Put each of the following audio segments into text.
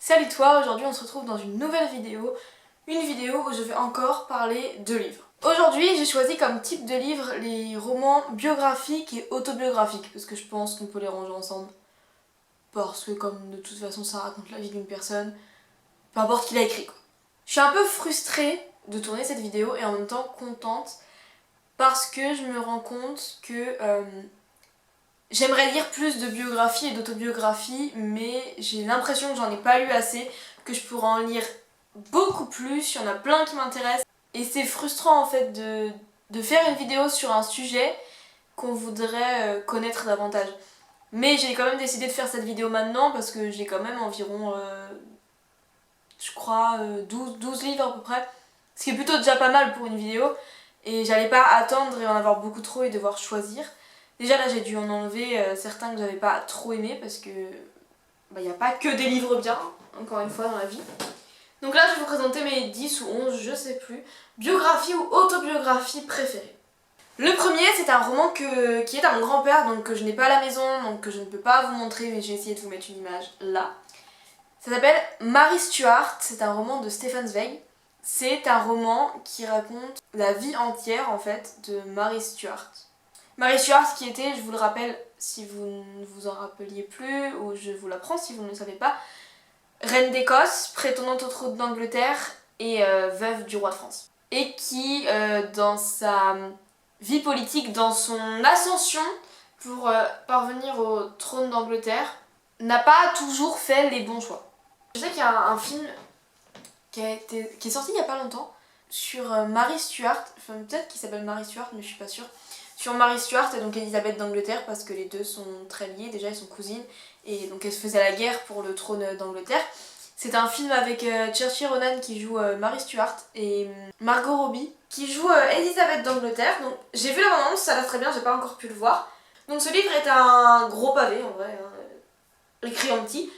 Salut toi, aujourd'hui on se retrouve dans une nouvelle vidéo, une vidéo où je vais encore parler de livres. Aujourd'hui j'ai choisi comme type de livre les romans biographiques et autobiographiques parce que je pense qu'on peut les ranger ensemble. Parce que comme de toute façon ça raconte la vie d'une personne, peu importe qui l'a écrit quoi. Je suis un peu frustrée de tourner cette vidéo et en même temps contente parce que je me rends compte que j'aimerais lire plus de biographies et d'autobiographies, mais j'ai l'impression que j'en ai pas lu assez, que je pourrais en lire beaucoup plus, il y en a plein qui m'intéressent. Et c'est frustrant en fait de faire une vidéo sur un sujet qu'on voudrait connaître davantage. Mais j'ai quand même décidé de faire cette vidéo maintenant parce que j'ai quand même environ, je crois, 12 livres à peu près. Ce qui est plutôt déjà pas mal pour une vidéo. Et j'allais pas attendre et en avoir beaucoup trop et devoir choisir. Déjà là j'ai dû en enlever certains que j'avais pas trop aimés parce que y a pas que des livres bien, encore une fois dans la vie. Donc là je vais vous présenter mes 10 ou 11, je sais plus, biographies ou autobiographies préférées. Le premier c'est un roman qui est à mon grand-père, donc que je n'ai pas à la maison, donc que je ne peux pas vous montrer, mais j'ai essayé de vous mettre une image là. Ça s'appelle Mary Stuart, c'est un roman de Stefan Zweig. C'est un roman qui raconte la vie entière en fait de Mary Stuart. Mary Stuart qui était, je vous le rappelle si vous ne vous en rappeliez plus, ou je vous l'apprends si vous ne le savez pas, reine d'Écosse, prétendante au trône d'Angleterre et veuve du roi de France. Et qui, dans sa vie politique, dans son ascension pour parvenir au trône d'Angleterre, n'a pas toujours fait les bons choix. Je sais qu'il y a un film qui est sorti il n'y a pas longtemps sur Mary Stuart, enfin peut-être qu'il s'appelle Mary Stuart mais je suis pas sûre, sur Mary Stuart et donc Elisabeth d'Angleterre parce que les deux sont très liés, déjà elles sont cousines et donc elles se faisaient la guerre pour le trône d'Angleterre. C'est un film avec Saoirse Ronan qui joue Mary Stuart et Margot Robbie qui joue Elisabeth d'Angleterre. Donc j'ai vu la bande-annonce, ça a l'air très bien, j'ai pas encore pu le voir. Donc ce livre est un gros pavé en vrai, hein, écrit en petit.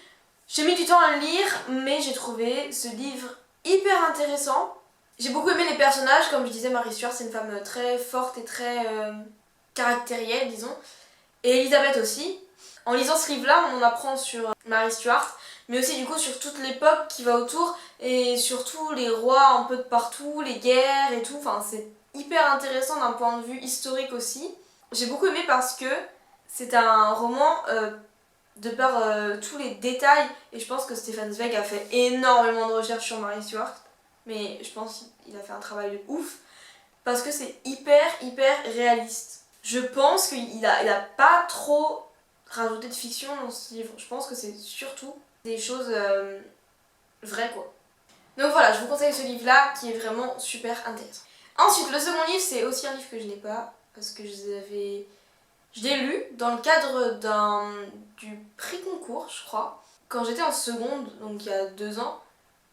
J'ai mis du temps à le lire mais j'ai trouvé ce livre hyper intéressant. J'ai beaucoup aimé les personnages, comme je disais, Mary Stuart c'est une femme très forte et très caractérielle, disons. Et Elisabeth aussi. En lisant ce livre-là, on apprend sur Mary Stuart, mais aussi du coup sur toute l'époque qui va autour, et surtout les rois un peu de partout, les guerres et tout. Enfin, c'est hyper intéressant d'un point de vue historique aussi. J'ai beaucoup aimé parce que c'est un roman de par tous les détails, et je pense que Stefan Zweig a fait énormément de recherches sur Mary Stuart. Mais je pense qu'il a fait un travail de ouf parce que c'est hyper réaliste. Je pense qu'il a pas trop rajouté de fiction dans ce livre. Je pense que c'est surtout des choses vraies quoi. Donc voilà, je vous conseille ce livre là qui est vraiment super intéressant. Ensuite, le second livre c'est aussi un livre que je n'ai pas parce que je l'ai lu dans le cadre du prix concours je crois, quand j'étais en seconde, donc il y a 2 ans.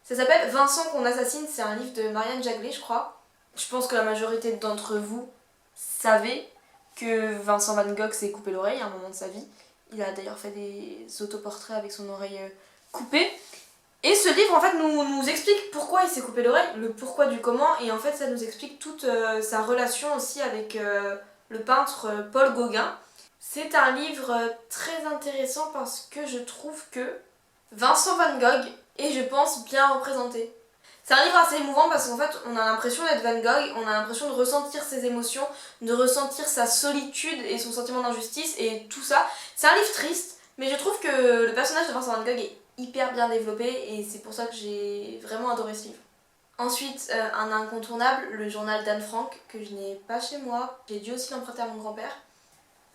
Ça s'appelle Vincent qu'on assassine, c'est un livre de Marianne Jaglé, je crois. Je pense que la majorité d'entre vous savez que Vincent Van Gogh s'est coupé l'oreille à un moment de sa vie. Il a d'ailleurs fait des autoportraits avec son oreille coupée. Et ce livre en fait nous explique pourquoi il s'est coupé l'oreille, le pourquoi du comment, et en fait ça nous explique toute sa relation aussi avec le peintre Paul Gauguin. C'est un livre très intéressant parce que je trouve que Vincent Van Gogh est, je pense, bien représenté. C'est un livre assez émouvant parce qu'en fait on a l'impression d'être Van Gogh, on a l'impression de ressentir ses émotions, de ressentir sa solitude et son sentiment d'injustice et tout ça. C'est un livre triste, mais je trouve que le personnage de Vincent Van Gogh est hyper bien développé et c'est pour ça que j'ai vraiment adoré ce livre. Ensuite, un incontournable, le journal d'Anne Frank, que je n'ai pas chez moi. J'ai dû aussi l'emprunter à mon grand-père.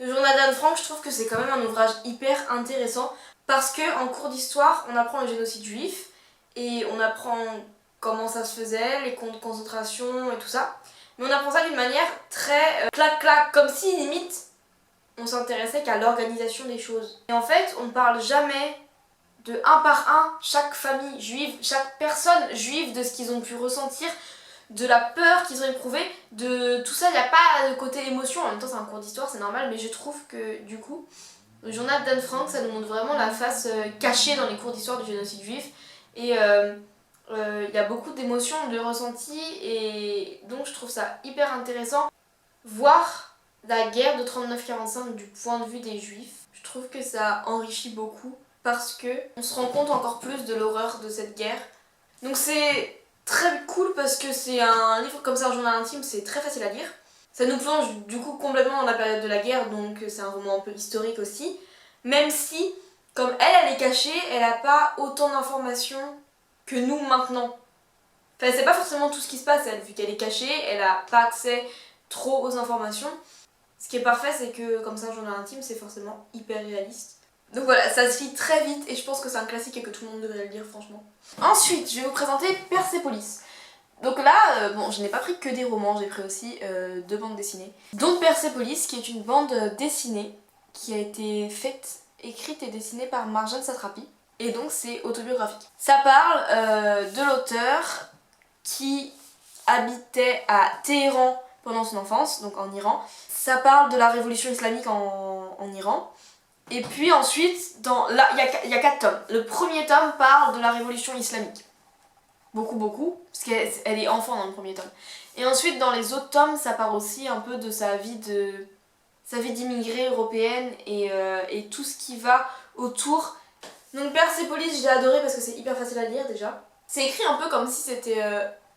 Le journal d'Anne Frank, je trouve que c'est quand même un ouvrage hyper intéressant parce qu'en cours d'histoire, on apprend le génocide juif et on apprend comment ça se faisait, les camps de concentration et tout ça. Mais on apprend ça d'une manière très clac-clac, comme si limite on s'intéressait qu'à l'organisation des choses. Et en fait, on ne parle jamais de un par un, chaque famille juive, chaque personne juive, de ce qu'ils ont pu ressentir, de la peur qu'ils ont éprouvée, de tout ça. Il n'y a pas de côté émotion, en même temps c'est un cours d'histoire, c'est normal, mais je trouve que du coup, le journal d'Anne Frank, ça nous montre vraiment la face cachée dans les cours d'histoire du génocide juif. Et y a beaucoup d'émotions, de ressentis, et donc je trouve ça hyper intéressant. Voir la guerre de 39-45 du point de vue des juifs, je trouve que ça enrichit beaucoup parce que on se rend compte encore plus de l'horreur de cette guerre. Donc c'est très cool parce que c'est un livre comme ça, un journal intime, c'est très facile à lire. Ça nous plonge du coup complètement dans la période de la guerre, donc c'est un roman un peu historique aussi. Même si, comme elle est cachée, elle n'a pas autant d'informations que nous maintenant. Enfin, elle sait pas forcément tout ce qui se passe, elle, vu qu'elle est cachée, elle n'a pas accès trop aux informations. Ce qui est parfait, c'est que comme ça, un journal intime, c'est forcément hyper réaliste. Donc voilà, ça se lit très vite et je pense que c'est un classique et que tout le monde devrait le lire, franchement. Ensuite, je vais vous présenter Persépolis. Donc là, bon, je n'ai pas pris que des romans, j'ai pris aussi 2 bandes dessinées. Donc Persépolis, qui est une bande dessinée qui a été faite, écrite et dessinée par Marjane Satrapi. Et donc c'est autobiographique. Ça parle de l'auteur qui habitait à Téhéran pendant son enfance, donc en Iran. Ça parle de la révolution islamique en Iran. Et puis ensuite, là, il y a 4 tomes. Le premier tome parle de la révolution islamique. Beaucoup, parce qu'elle est enfant dans le premier tome. Et ensuite, dans les autres tomes, ça parle aussi un peu de sa vie d'immigrée européenne et tout ce qui va autour. Donc Persépolis, j'ai adoré parce que c'est hyper facile à lire déjà. C'est écrit un peu comme si c'était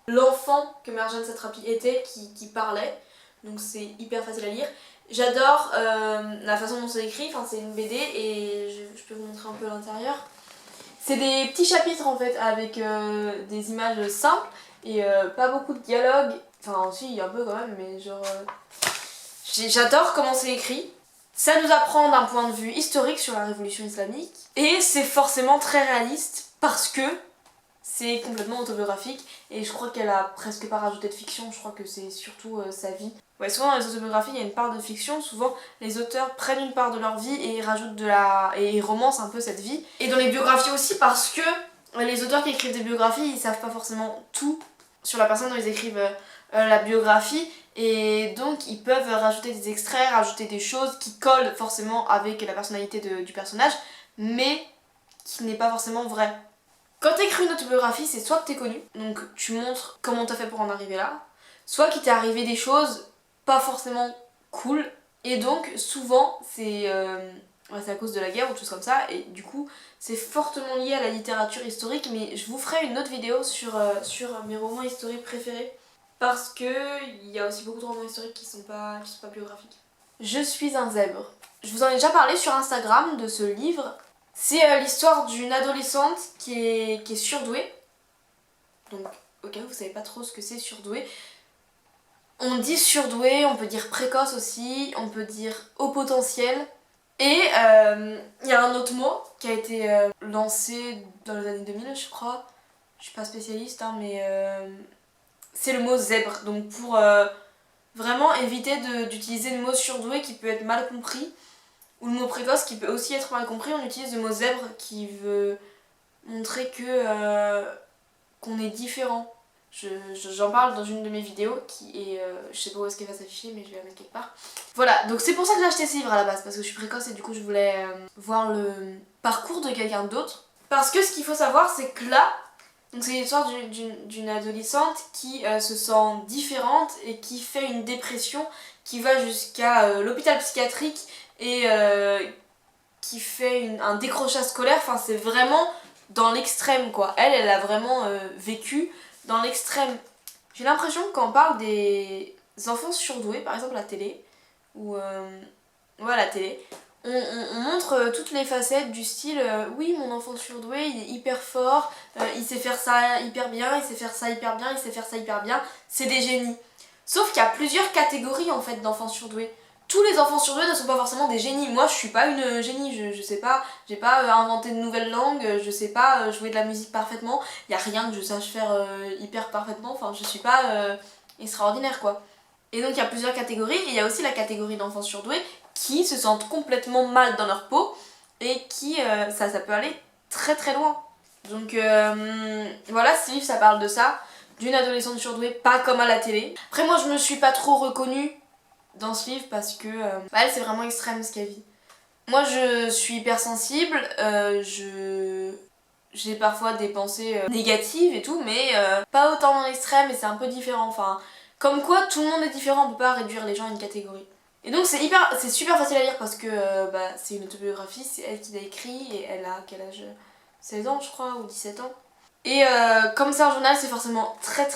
l'enfant que Marjane Satrapi était qui parlait. Donc c'est hyper facile à lire. J'adore la façon dont c'est écrit, enfin c'est une BD et je peux vous montrer un peu l'intérieur. C'est des petits chapitres en fait avec des images simples et pas beaucoup de dialogue. Enfin si, un peu quand même, mais genre... J'adore comment c'est écrit. Ça nous apprend d'un point de vue historique sur la révolution islamique. Et c'est forcément très réaliste parce que c'est complètement autobiographique. Et je crois qu'elle a presque pas rajouté de fiction, je crois que c'est surtout sa vie. Ouais, souvent dans les autobiographies, il y a une part de fiction. Souvent, les auteurs prennent une part de leur vie et rajoutent et romancent un peu cette vie. Et dans les biographies aussi parce que les auteurs qui écrivent des biographies, ils savent pas forcément tout sur la personne dont ils écrivent la biographie. Et donc, ils peuvent rajouter des extraits, rajouter des choses qui collent forcément avec la personnalité du personnage, mais qui n'est pas forcément vrai. Quand t'écris une autobiographie, c'est soit que t'es connu, donc tu montres comment t'as fait pour en arriver là, soit qu'il t'est arrivé des choses pas forcément cool, et donc souvent c'est à cause de la guerre ou des choses comme ça, et du coup c'est fortement lié à la littérature historique, mais je vous ferai une autre vidéo sur mes romans historiques préférés, parce que il y a aussi beaucoup de romans historiques qui sont pas biographiques. Je suis un zèbre. Je vous en ai déjà parlé sur Instagram de ce livre. C'est l'histoire d'une adolescente qui est surdouée. Donc, au cas où vous savez pas trop ce que c'est surdouée. On dit surdouée, on peut dire précoce aussi, on peut dire haut potentiel. Et il y a un autre mot qui a été lancé dans les années 2000, je crois. Je suis pas spécialiste, hein, mais c'est le mot zèbre. Donc pour vraiment éviter d'utiliser le mot surdoué qui peut être mal compris, ou le mot précoce qui peut aussi être mal compris, on utilise le mot zèbre qui veut montrer qu'on est différent. J'en parle dans une de mes vidéos qui est... je sais pas où est-ce qu'elle va s'afficher, mais je vais la mettre quelque part. Voilà, donc c'est pour ça que j'ai acheté ce livre à la base, parce que je suis précoce et du coup je voulais voir le parcours de quelqu'un d'autre. Parce que ce qu'il faut savoir, c'est que là, c'est l'histoire d'une adolescente qui se sent différente et qui fait une dépression qui va jusqu'à l'hôpital psychiatrique et qui fait un décrochage scolaire. Enfin, c'est vraiment dans l'extrême, quoi. Elle a vraiment vécu dans l'extrême. J'ai l'impression que quand on parle des enfants surdoués, par exemple la télé, ou ouais, la télé, on montre toutes les facettes du style oui, mon enfant surdoué, il est hyper fort, il sait faire ça hyper bien, il sait faire ça hyper bien, il sait faire ça hyper bien, c'est des génies. Sauf qu'il y a plusieurs catégories en fait d'enfants surdoués. Tous les enfants surdoués ne sont pas forcément des génies. Moi je suis pas une génie, je sais pas, j'ai pas inventé de nouvelles langues, je sais pas jouer de la musique parfaitement, il y a rien que je sache faire hyper parfaitement, enfin je suis pas extraordinaire quoi. Et donc il y a plusieurs catégories, et il y a aussi la catégorie d'enfants surdoués qui se sentent complètement mal dans leur peau et qui, ça peut aller très très loin. Donc voilà, ce livre ça parle de ça, d'une adolescente surdouée, pas comme à la télé. Après moi je me suis pas trop reconnue dans ce livre parce que elle c'est vraiment extrême ce qu'elle vit. Moi je suis hypersensible, j'ai parfois des pensées négatives et tout, mais pas autant dans l'extrême et c'est un peu différent. Enfin, comme quoi tout le monde est différent, on peut pas réduire les gens à une catégorie. Et donc c'est super facile à lire parce que c'est une autobiographie, c'est elle qui l'a écrit et elle a quel âge? 16 ans je crois ou 17 ans. Et comme c'est un journal, c'est forcément très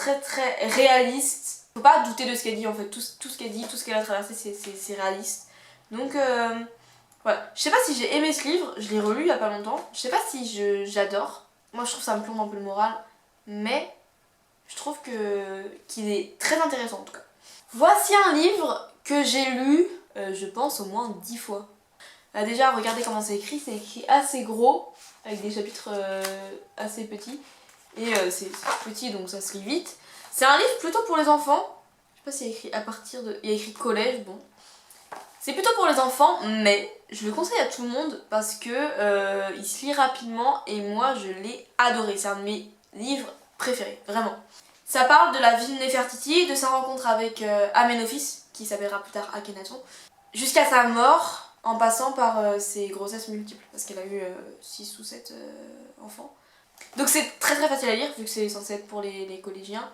réaliste. Faut pas douter de ce qu'elle dit en fait, tout ce qu'elle dit, tout ce qu'elle a traversé c'est réaliste. Donc voilà, je sais pas si j'ai aimé ce livre, je l'ai relu il y a pas longtemps, je sais pas si j'adore. Moi je trouve que ça me plombe un peu le moral, mais je trouve qu'il est très intéressant en tout cas. Voici un livre que j'ai lu, je pense au moins 10 fois. Déjà regardez comment c'est écrit assez gros, avec des chapitres assez petits. Et c'est petit donc ça se lit vite. C'est un livre plutôt pour les enfants. Je sais pas s'il y a écrit à partir de... Il y a écrit collège, bon. C'est plutôt pour les enfants, mais je le conseille à tout le monde parce que il se lit rapidement et moi je l'ai adoré. C'est un de mes livres préférés, vraiment. Ça parle de la vie de Néfertiti, de sa rencontre avec Amenophis, qui s'appellera plus tard Akhenaton, jusqu'à sa mort en passant par ses grossesses multiples, parce qu'elle a eu 6 ou 7 enfants. Donc c'est très facile à lire vu que c'est censé être pour les collégiens.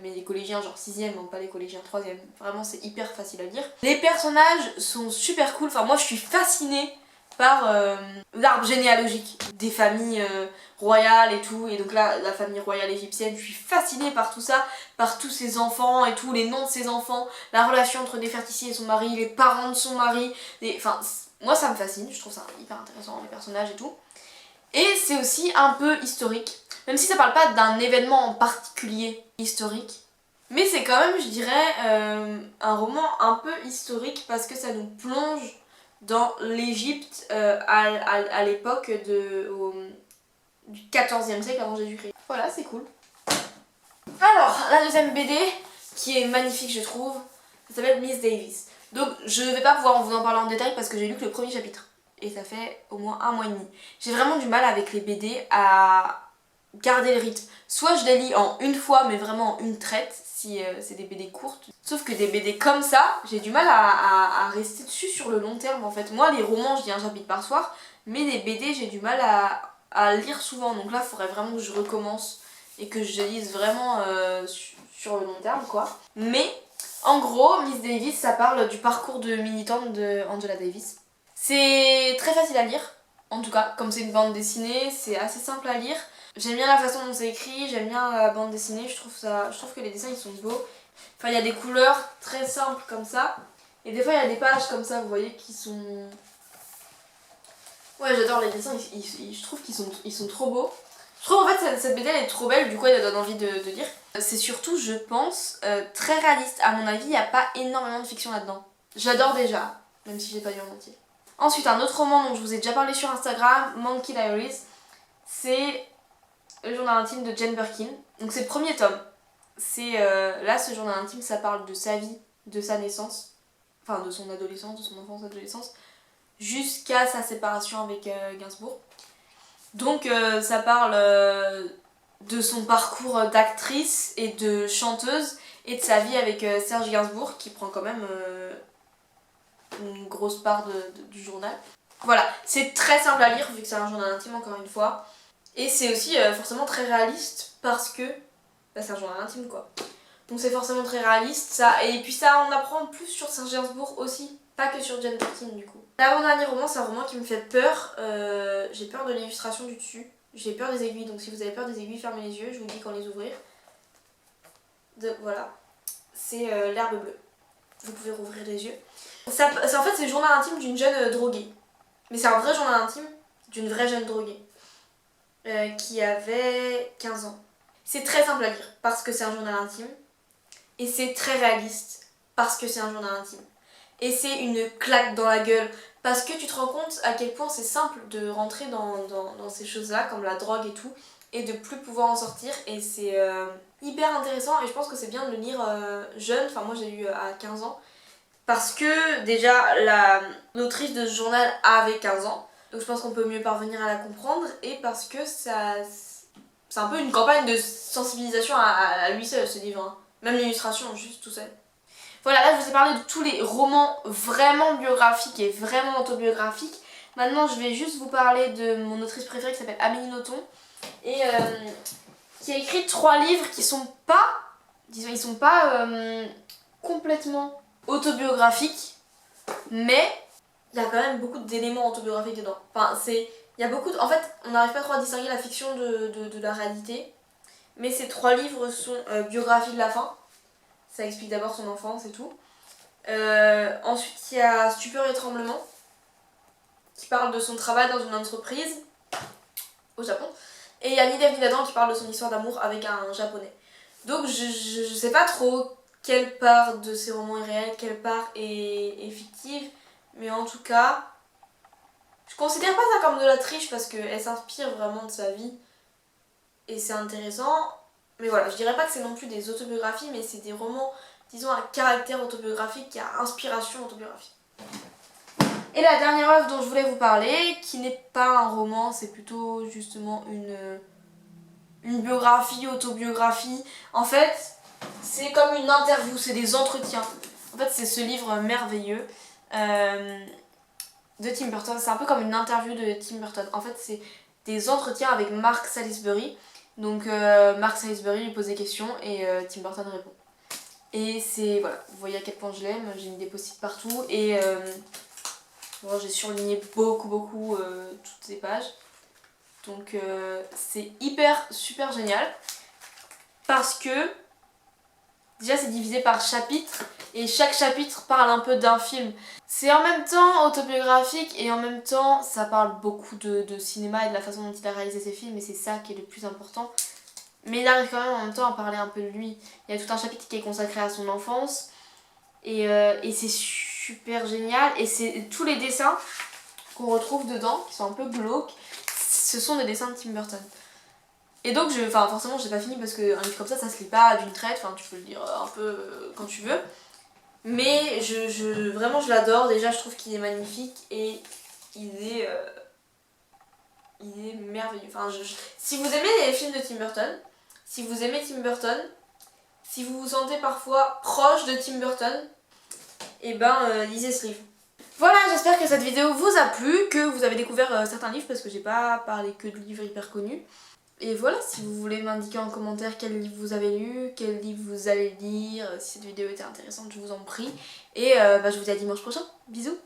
Mais les collégiens genre 6ème, non pas les collégiens 3ème. Vraiment c'est hyper facile à lire. Les personnages sont super cool. Enfin moi je suis fascinée par l'arbre généalogique des familles royales et tout. Et donc là la famille royale égyptienne, je suis fascinée par tout ça. Par tous ses enfants et tout, les noms de ses enfants. La relation entre Néfertiti et son mari, les parents de son mari. Enfin moi ça me fascine, je trouve ça hyper intéressant les personnages et tout. Et c'est aussi un peu historique, même si ça parle pas d'un événement en particulier historique. Mais c'est quand même, je dirais, un roman un peu historique parce que ça nous plonge dans l'Égypte à l'époque du 14e siècle avant Jésus-Christ. Voilà, c'est cool. Alors, la deuxième BD, qui est magnifique je trouve, ça s'appelle Miss Davis. Donc je vais pas pouvoir vous en parler en détail parce que j'ai lu que le premier chapitre. Et ça fait au moins 1 mois et demi. J'ai vraiment du mal avec les BD à garder le rythme. Soit je les lis en une fois, mais vraiment en une traite, si c'est des BD courtes. Sauf que des BD comme ça, j'ai du mal à rester dessus sur le long terme en fait. Moi, les romans, je lis un chapitre par soir, mais les BD, j'ai du mal à lire souvent. Donc là, il faudrait vraiment que je recommence et que je lise vraiment sur le long terme, quoi. Mais, en gros, Miss Davis, ça parle du parcours de militante de Angela Davis. C'est très facile à lire, en tout cas, comme c'est une bande dessinée, c'est assez simple à lire. J'aime bien la façon dont c'est écrit, j'aime bien la bande dessinée, je trouve que les dessins ils sont beaux. Enfin, il y a des couleurs très simples comme ça, et des fois il y a des pages comme ça, vous voyez, qui sont... Ouais, j'adore les dessins, je trouve qu'ils sont trop beaux. Je trouve en fait cette BD elle est trop belle, du coup elle donne envie de lire. C'est surtout, je pense, très réaliste. À mon avis, il n'y a pas énormément de fiction là-dedans. J'adore déjà, même si je l'ai pas lu en entier. Ensuite, un autre roman dont je vous ai déjà parlé sur Instagram, Monkey Diaries, c'est le journal intime de Jane Birkin. Donc c'est le premier tome. Là, ce journal intime, ça parle de sa vie, de sa naissance, enfin de son adolescence, de son enfance-adolescence, jusqu'à sa séparation avec Gainsbourg. Donc ça parle de son parcours d'actrice et de chanteuse et de sa vie avec Serge Gainsbourg qui prend quand même une grosse part du journal. Voilà, c'est très simple à lire vu que c'est un journal intime encore une fois. Et c'est aussi forcément très réaliste parce que c'est un journal intime quoi. Donc c'est forcément très réaliste ça. Et puis ça on apprend plus sur Serge Gainsbourg aussi, pas que sur Jane Birkin du coup. L'avant-dernier roman c'est un roman qui me fait peur. J'ai peur de l'illustration du dessus. J'ai peur des aiguilles, donc si vous avez peur des aiguilles, fermez les yeux, je vous dis quand les ouvrir. Voilà, c'est l'herbe bleue. Vous pouvez rouvrir les yeux. En fait c'est le journal intime d'une jeune droguée. Mais c'est un vrai journal intime d'une vraie jeune droguée. Qui avait 15 ans. C'est très simple à lire parce que c'est un journal intime. Et c'est très réaliste parce que c'est un journal intime. Et c'est une claque dans la gueule parce que tu te rends compte à quel point c'est simple de rentrer dans ces choses-là comme la drogue et tout et de plus pouvoir en sortir et c'est hyper intéressant et je pense que c'est bien de le lire jeune, enfin moi j'ai lu à 15 ans parce que déjà l'autrice de ce journal avait 15 ans donc je pense qu'on peut mieux parvenir à la comprendre et parce que c'est un peu une campagne de sensibilisation à lui seul ce livre, hein. Même l'illustration juste tout seul. Voilà, là je vous ai parlé de tous les romans vraiment biographiques et vraiment autobiographiques. Maintenant je vais juste vous parler de mon autrice préférée qui s'appelle Amélie Nothomb et qui a écrit 3 livres qui sont pas, disons, ils sont pas complètement autobiographiques, mais il y a quand même beaucoup d'éléments autobiographiques dedans. Enfin, il y a beaucoup en fait, on n'arrive pas trop à distinguer la fiction de la réalité. Mais ces 3 livres sont biographie de la fin. Ça explique d'abord son enfance et tout. Ensuite, il y a Stupeur et tremblement, qui parle de son travail dans une entreprise au Japon. Et il y a Ni Dev ni Adam qui parle de son histoire d'amour avec un japonais. Donc je sais pas trop quelle part de ces romans est réelle, quelle part est fictive. Mais en tout cas, je considère pas ça comme de la triche parce qu'elle s'inspire vraiment de sa vie. Et c'est intéressant. Mais voilà, je dirais pas que c'est non plus des autobiographies, mais c'est des romans, disons, à caractère autobiographique, à inspiration autobiographique. Et la dernière œuvre dont je voulais vous parler, qui n'est pas un roman, c'est plutôt justement une biographie, autobiographie. En fait, c'est comme une interview, c'est des entretiens. En fait, c'est ce livre merveilleux de Tim Burton. C'est un peu comme une interview de Tim Burton. En fait, c'est des entretiens avec Mark Salisbury. Donc Mark Salisbury lui pose des questions et Tim Burton répond. Et c'est, voilà, vous voyez à quel point je l'aime, j'ai mis des post-it partout et bon, j'ai surligné beaucoup toutes ces pages. Donc c'est super génial parce que déjà c'est divisé par chapitre et chaque chapitre parle un peu d'un film. C'est en même temps autobiographique et en même temps ça parle beaucoup de cinéma et de la façon dont il a réalisé ses films et c'est ça qui est le plus important. Mais il arrive quand même en même temps à parler un peu de lui. Il y a tout un chapitre qui est consacré à son enfance et c'est super génial et c'est tous les dessins qu'on retrouve dedans qui sont un peu glauques. Ce sont des dessins de Tim Burton. Et donc, forcément, j'ai pas fini parce qu'un livre comme ça se lit pas d'une traite. Enfin, tu peux le lire un peu quand tu veux. Mais vraiment, je l'adore. Déjà, je trouve qu'il est magnifique et il est merveilleux. Enfin, si vous aimez les films de Tim Burton, si vous aimez Tim Burton, si vous vous sentez parfois proche de Tim Burton, et lisez ce livre. Voilà, j'espère que cette vidéo vous a plu, que vous avez découvert certains livres parce que j'ai pas parlé que de livres hyper connus. Et voilà, si vous voulez m'indiquer en commentaire quel livre vous avez lu, quel livre vous allez lire, si cette vidéo était intéressante, je vous en prie. Et je vous dis à dimanche prochain. Bisous!